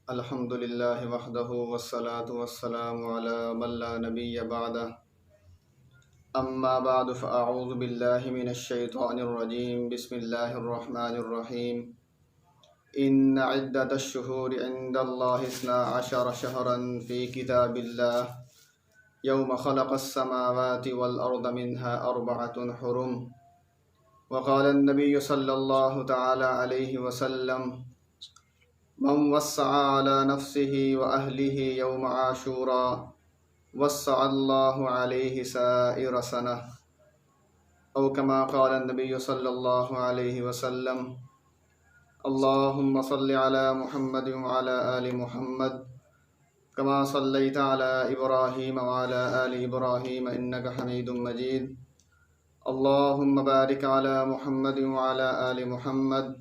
الحمد للہ وحدہ والصلاة والسلام علی من لا نبی بعدہ اما بعد فاعوذ باللہ من الشیطان الرجیم بسم اللہ الرحمن الرحیم ان عدۃ الشہور عند اللہ 12 شہرا فی کتاب اللہ یوم خلق السماوات والارض منها 4 حرم وقال النبی صلی اللہ تعالی علیہ وسلم من وسع على نفسه وأهله يوم عاشوراء وسع الله عليه سائر سنة أو كما قال النبي صلى الله عليه وسلم اللهم صل على محمد وعلى آل محمد كما صليت على إبراهيم وعلى آل إبراهيم إنك حميد مجيد اللهم بارك على محمد وعلى آل محمد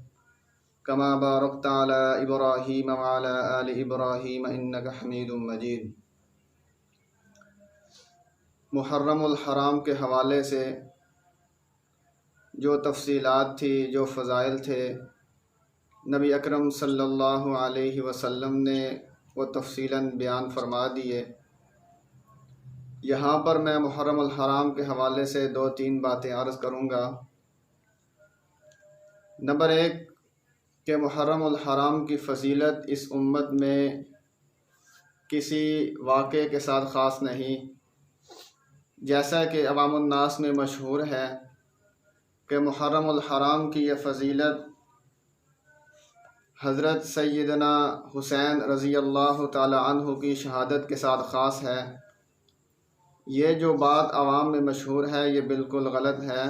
كما باركت على إبراهيم وعلى آل إبراهيم إنك حميد مجيد۔ محرم الحرام کے حوالے سے جو تفصیلات تھی، جو فضائل تھے، نبی اکرم صلی اللہ علیہ وسلم نے وہ تفصیلاً بیان فرما دیے۔ یہاں پر میں محرم الحرام کے حوالے سے 2-3 باتیں عرض کروں گا۔ نمبر 1 کہ محرم الحرام کی فضیلت اس امت میں کسی واقعے کے ساتھ خاص نہیں، جیسا کہ عوام الناس میں مشہور ہے کہ محرم الحرام کی یہ فضیلت حضرت سیدنا حسین رضی اللہ تعالی عنہ کی شہادت کے ساتھ خاص ہے۔ یہ جو بات عوام میں مشہور ہے یہ بالکل غلط ہے۔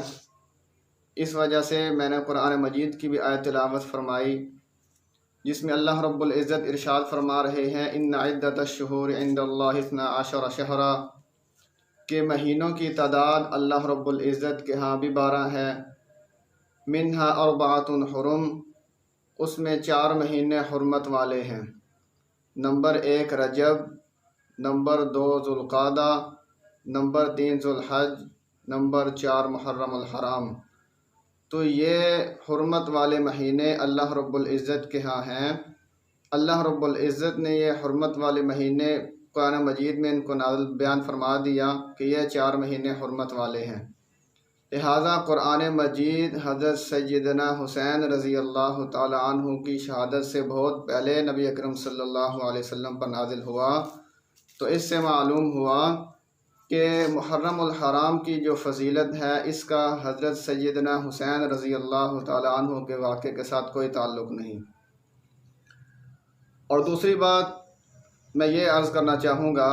اس وجہ سے میں نے قرآن مجید کی بھی آیت تلاوت فرمائی جس میں اللہ رب العزت ارشاد فرما رہے ہیں ان عدۃ الشہور عند اللہ 12 شہرا، کہ مہینوں کی تعداد اللہ رب العزت کے ہاں بھی 12 ہے۔ منہا 4 حرم، اس میں 4 مہینے حرمت والے ہیں۔ نمبر 1 رجب، نمبر 2 ذوالقعدہ، نمبر 3 ذوالحج، نمبر 4 محرم الحرام۔ تو یہ حرمت والے مہینے اللہ رب العزت کے ہاں ہیں۔ اللہ رب العزت نے یہ حرمت والے مہینے قرآن مجید میں ان کو بیان فرما دیا کہ یہ 4 مہینے حرمت والے ہیں۔ لہٰذا قرآن مجید حضرت سیدنا حسین رضی اللہ تعالی عنہ کی شہادت سے بہت پہلے نبی اکرم صلی اللہ علیہ وسلم پر نازل ہوا۔ تو اس سے معلوم ہوا کہ محرم الحرام کی جو فضیلت ہے اس کا حضرت سیدنا حسین رضی اللہ تعالی عنہ کے واقعے کے ساتھ کوئی تعلق نہیں۔ اور دوسری بات میں یہ عرض کرنا چاہوں گا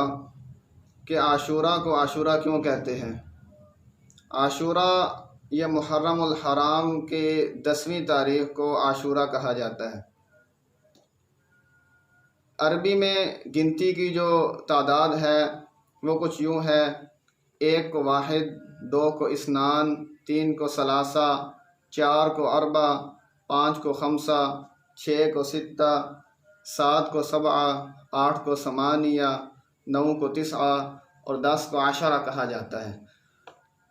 کہ عاشورہ کو عاشورہ کیوں کہتے ہیں؟ عاشورہ یہ محرم الحرام کے 10ویں تاریخ کو عاشورہ کہا جاتا ہے۔ عربی میں گنتی کی جو تعداد ہے وہ کچھ یوں ہے: 1 کو واحد، 2 کو اثنان، 3 کو ثلاثہ، 4 کو اربع، 5 کو خمسہ، 6 کو ستہ، 7 کو سبعہ، 8 کو ثمانیہ، 9 کو تسعہ اور 10 کو عشرہ کہا جاتا ہے۔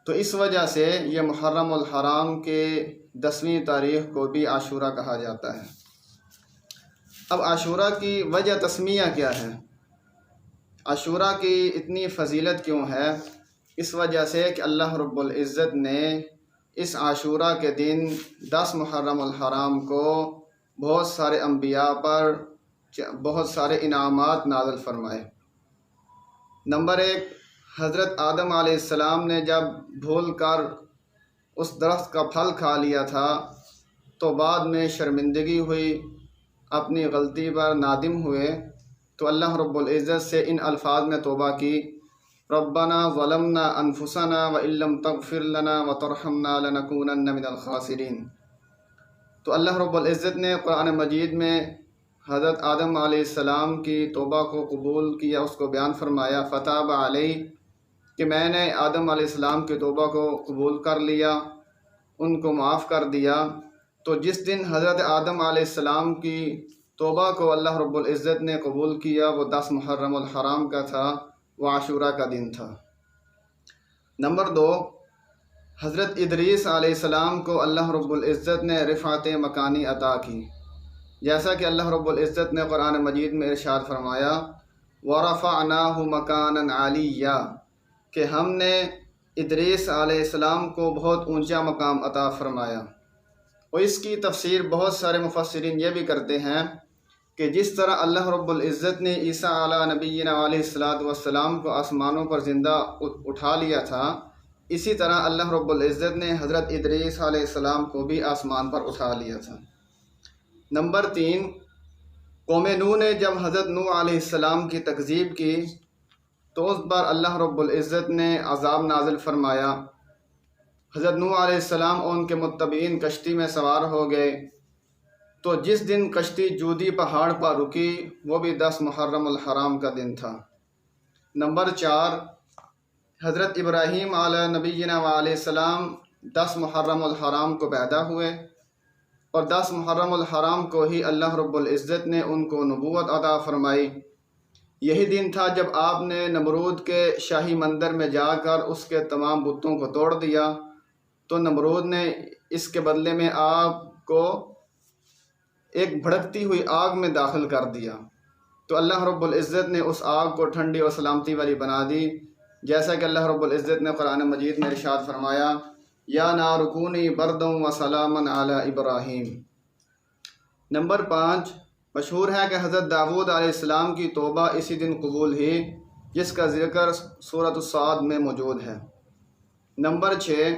تو اس وجہ سے یہ محرم الحرام کے 10ویں تاریخ کو بھی عاشورہ کہا جاتا ہے۔ اب عاشورہ کی وجہ تسمیہ کیا ہے؟ عاشورہ کی اتنی فضیلت کیوں ہے؟ اس وجہ سے کہ اللہ رب العزت نے اس عاشورہ کے دن 10 محرم الحرام کو بہت سارے انبیاء پر بہت سارے انعامات نازل فرمائے۔ نمبر 1 حضرت آدم علیہ السلام نے جب بھول کر اس درخت کا پھل کھا لیا تھا تو بعد میں شرمندگی ہوئی، اپنی غلطی پر نادم ہوئے، تو اللہ رب العزت سے ان الفاظ میں توبہ کی: ربنا ظلمنا انفسنا وان لم تغفر لنا وترحمنا لنکونن من الخاسرین۔ تو اللہ رب العزت نے قرآن مجید میں حضرت آدم علیہ السلام کی توبہ کو قبول کیا، اس کو بیان فرمایا فتاب علیہ، کہ میں نے آدم علیہ السلام کی توبہ کو قبول کر لیا، ان کو معاف کر دیا۔ تو جس دن حضرت آدم علیہ السلام کی توبہ کو اللہ رب العزت نے قبول کیا وہ 10 محرم الحرام کا تھا، وہ عاشورہ کا دن تھا۔ نمبر 2 حضرت ادریس علیہ السلام کو اللہ رب العزت نے رفعت مکانی عطا کی۔ جیسا کہ اللہ رب العزت نے قرآن مجید میں ارشاد فرمایا وَرَفَعْنَاهُ مَكَانًا عَلِيًّا کہ ہم نے ادریس علیہ السلام کو بہت اونچا مقام عطا فرمایا۔ اور اس کی تفسیر بہت سارے مفسرین یہ بھی کرتے ہیں کہ جس طرح اللہ رب العزت نے عیسیٰ علیہ نبینا علیہ السلام کو آسمانوں پر زندہ اٹھا لیا تھا، اسی طرح اللہ رب العزت نے حضرت ادریس علیہ السلام کو بھی آسمان پر اٹھا لیا تھا۔ نمبر 3، قوم نوح نے جب حضرت نوح علیہ السلام کی تکذیب کی تو اس پر اللہ رب العزت نے عذاب نازل فرمایا۔ حضرت نوح علیہ السلام اور ان کے متبعین کشتی میں سوار ہو گئے، تو جس دن کشتی جودی پہاڑ پر رکی وہ بھی 10 محرم الحرام کا دن تھا۔ نمبر 4، حضرت ابراہیم علیہ نبینا علیہ السلام 10 محرم الحرام کو پیدا ہوئے، اور 10 محرم الحرام کو ہی اللہ رب العزت نے ان کو نبوت عطا فرمائی۔ یہی دن تھا جب آپ نے نمرود کے شاہی مندر میں جا کر اس کے تمام بتوں کو توڑ دیا، تو نمرود نے اس کے بدلے میں آپ کو ایک بھڑکتی ہوئی آگ میں داخل کر دیا، تو اللہ رب العزت نے اس آگ کو ٹھنڈی اور سلامتی والی بنا دی، جیسا کہ اللہ رب العزت نے قرآن مجید میں ارشاد فرمایا یا نار کونی بردًا وسلاما علی ابراہیم۔ نمبر 5، مشہور ہے کہ حضرت داؤد علیہ السلام کی توبہ اسی دن قبول ہوئی، جس کا ذکر سورۃ الصاد میں موجود ہے۔ نمبر 6،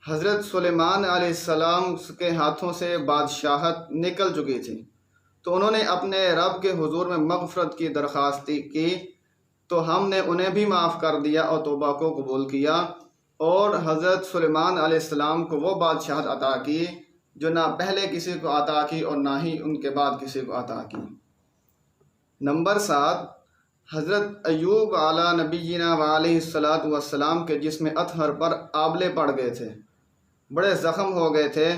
حضرت سلیمان علیہ السلام کے ہاتھوں سے بادشاہت نکل چکی تھی، تو انہوں نے اپنے رب کے حضور میں مغفرت کی درخواست کی، تو ہم نے انہیں بھی معاف کر دیا اور توبہ کو قبول کیا، اور حضرت سلیمان علیہ السلام کو وہ بادشاہت عطا کی جو نہ پہلے کسی کو عطا کی اور نہ ہی ان کے بعد کسی کو عطا کی۔ نمبر 7، حضرت ایوب علیٰ نبینا علیہ السلام کے جسم اطہر پر آبلے پڑ گئے تھے، بڑے زخم ہو گئے تھے،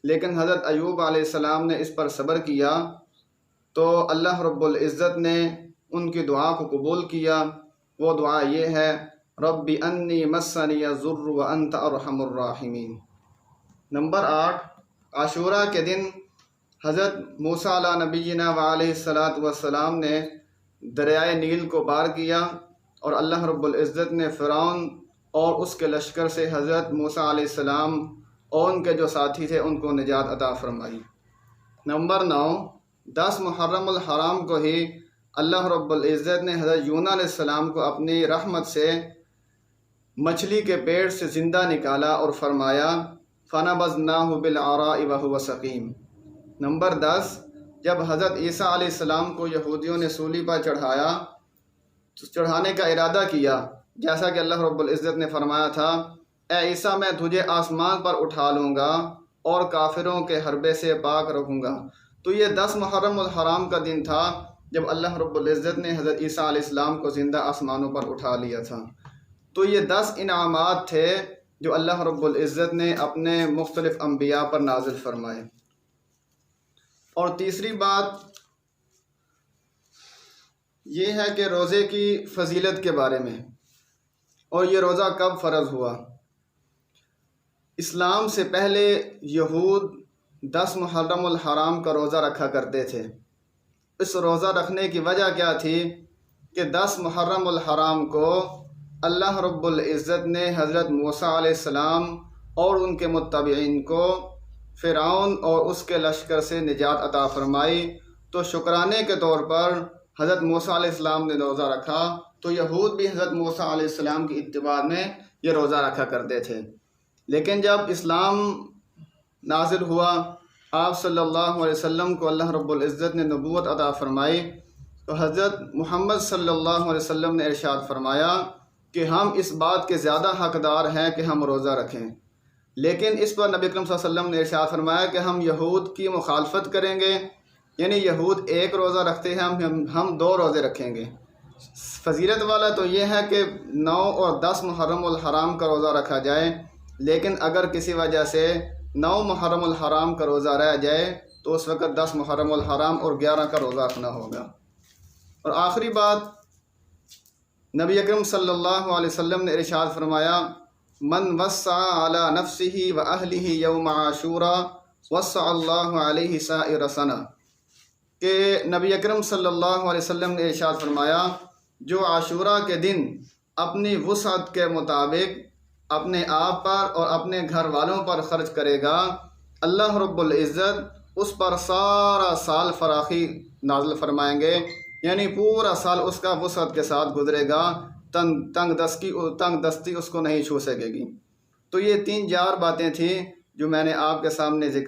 لیکن حضرت ایوب علیہ السلام نے اس پر صبر کیا، تو اللہ رب العزت نے ان کی دعا کو قبول کیا۔ وہ دعا یہ ہے رب انی مسنی الضر وانت ارحم الراحمین۔ نمبر 8، عاشورہ کے دن حضرت موسیٰ علیہ نبینا علیہ السلام نے دریائے نیل کو پار کیا، اور اللہ رب العزت نے فرعون اور اس کے لشکر سے حضرت موسیٰ علیہ السلام اور ان کے جو ساتھی تھے ان کو نجات عطا فرمائی۔ نمبر 9، 10 محرم الحرام کو ہی اللہ رب العزت نے حضرت یونس علیہ السلام کو اپنی رحمت سے مچھلی کے پیٹ سے زندہ نکالا اور فرمایا فَنَبَذْنَاهُ بِالْعَرَاءِ وَهُوَ سَقِيمٌ۔ نمبر 10، جب حضرت عیسیٰ علیہ السلام کو یہودیوں نے سولی پر چڑھانے کا ارادہ کیا، جیسا کہ اللہ رب العزت نے فرمایا تھا اے عیسیٰ میں تجھے آسمان پر اٹھا لوں گا اور کافروں کے حربے سے پاک رکھوں گا، تو یہ 10 محرم الحرام کا دن تھا جب اللہ رب العزت نے حضرت عیسیٰ علیہ السلام کو زندہ آسمانوں پر اٹھا لیا تھا۔ تو یہ 10 انعامات تھے جو اللہ رب العزت نے اپنے مختلف انبیاء پر نازل فرمائے۔ اور تیسری بات یہ ہے کہ روزے کی فضیلت کے بارے میں، اور یہ روزہ کب فرض ہوا۔ اسلام سے پہلے یہود 10 محرم الحرام کا روزہ رکھا کرتے تھے۔ اس روزہ رکھنے کی وجہ کیا تھی کہ 10 محرم الحرام کو اللہ رب العزت نے حضرت موسیٰ علیہ السلام اور ان کے متبعین کو فرعون اور اس کے لشکر سے نجات عطا فرمائی، تو شکرانے کے طور پر حضرت موسیٰ علیہ السلام نے روزہ رکھا، تو یہود بھی حضرت موسیٰ علیہ السلام کی اتباع میں یہ روزہ رکھا کرتے تھے۔ لیکن جب اسلام نازل ہوا، آپ صلی اللہ علیہ وسلم کو اللہ رب العزت نے نبوت عطا فرمائی، تو حضرت محمد صلی اللہ علیہ وسلم نے ارشاد فرمایا کہ ہم اس بات کے زیادہ حقدار ہیں کہ ہم روزہ رکھیں، لیکن اس پر نبی اکرم صلی اللہ علیہ وسلم نے ارشاد فرمایا کہ ہم یہود کی مخالفت کریں گے، یعنی یہود ایک روزہ رکھتے ہیں، ہم 2 روزے رکھیں گے۔ فضیلت والا تو یہ ہے کہ 9 اور 10 محرم الحرام کا روزہ رکھا جائے، لیکن اگر کسی وجہ سے 9 محرم الحرام کا روزہ رہ جائے تو اس وقت 10 محرم الحرام اور 11 کا روزہ رکھنا ہوگا۔ اور آخری بات، نبی اکرم صلی اللہ علیہ وسلم نے ارشاد فرمایا من وسع علی نفسہ و اہلہ یوم عاشورا وسع اللہ علیہ سائر سنہ، کہ نبی اکرم صلی اللہ علیہ وسلم نے ارشاد فرمایا، جو عاشورہ کے دن اپنی وسعت کے مطابق اپنے آپ پر اور اپنے گھر والوں پر خرچ کرے گا، اللہ رب العزت اس پر سارا سال فراخی نازل فرمائیں گے، یعنی پورا سال اس کا وسعت کے ساتھ گزرے گا، تنگ دستی اس کو نہیں چھو سکے گی۔ تو یہ 3-4 باتیں تھیں جو میں نے آپ کے سامنے ذکر